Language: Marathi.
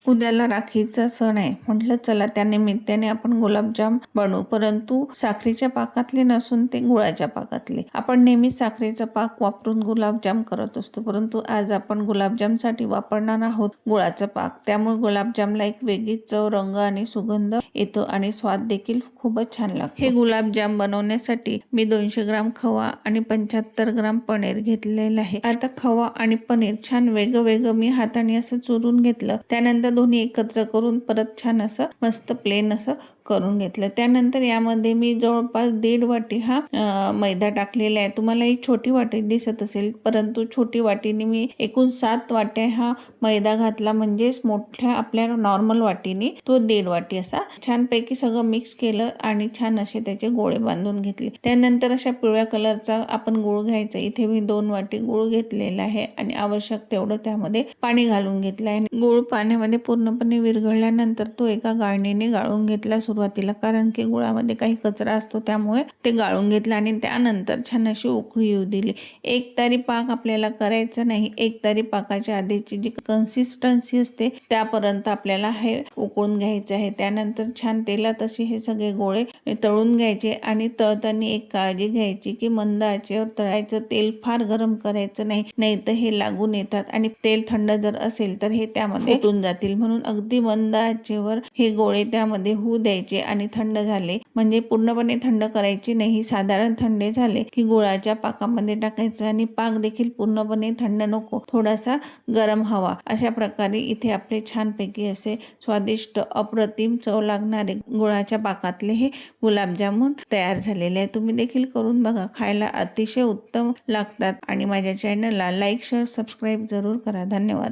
उद्याला राखीचा सण आहे. म्हटलं चला त्या निमित्ताने आपण गुलाबजाम बनवू, परंतु साखरेच्या पाकातले नसून ते गुळाच्या पाकातले. आपण नेहमी साखरेचा पाक वापरून गुलाबजाम करत असतो, परंतु आज आपण गुलाबजामसाठी वापरणार आहोत गुळाचा पाक. त्यामुळे गुलाबजामला एक वेगळीच चव, रंग आणि सुगंध येतो आणि स्वाद देखील खूपच छान लागतो. हे गुलाबजाम बनवण्यासाठी मी 200 ग्राम खवा आणि 75 ग्राम पनीर घेतलेलं आहे. आता खवा आणि पनीर छान वेगवेगळं मी हाताने असं चुरून घेतलं. त्यानंतर दोन्ही एकत्र करून परत छान असं मस्त प्लेन असं करून घेतलं. त्यानंतर यामध्ये मी जवळपास 1.5 वाटी हा मैदा टाकलेला आहे. तुम्हाला ही छोटी वाटी दिसत असेल, परंतु छोटी वाटीने मी एकूण 7 वाट्या हा मैदा घातला, म्हणजेच मोठ्या आपल्या नॉर्मल वाटीने तो 1.5 वाटी असा छानपैकी सगळं मिक्स केलं आणि छान असे त्याचे गोळे बांधून घेतले. त्यानंतर अशा पिवळ्या कलरचा आपण गूळ घ्यायचा. इथे मी 2 वाटी गूळ घेतलेला आहे आणि आवश्यक तेवढं त्यामध्ये पाणी घालून घेतलं आहे. गूळ पाण्यामध्ये पूर्णपणे विरघळल्यानंतर तो एका गाळणीने गाळून घेतला सुरुवातीला, कारण की गुळामध्ये काही कचरा असतो, त्यामुळे ते गाळून घेतलं आणि त्यानंतर छान अशी उकळी येऊ दिली. एकतारी पाक आपल्याला करायचा नाही. एकतारी पाकाच्या आधीची जी कन्सिस्टन्सी असते त्यापर्यंत आपल्याला हे उकळून घ्यायचं आहे. त्यानंतर छान तेलात असे हे सगळे गोळे तळून घ्यायचे आणि तळताना एक काळजी घ्यायची की मंद आचेवर तळायचं. तेल फार गरम करायचं नाही, नाहीतर हे लागून येतात आणि तेल थंड जर असेल तर हे त्यामध्ये फुटून जातील. म्हणून अगदी मंद आचेवर हे गोळे त्यामध्ये होऊ द्यायचे आणि थंड झाले म्हणजे पूर्णपणे थंड करायची नाही, साधारण थंडे झाले की गुळाच्या पाकामध्ये टाकायचं आणि पाक देखील पूर्णपणे थंड नको, थोडासा गरम हवा. अशा प्रकारे इथे आपले छानपैकी असे स्वादिष्ट अप्रतिम चव लागणारे गुळाच्या पाकातले हे गुलाबजामुन तयार झालेले आहे. तुम्ही देखील करून बघा, खायला अतिशय उत्तम लागतात आणि माझ्या चॅनलला लाईक, शेअर, सबस्क्राईब जरूर करा. धन्यवाद.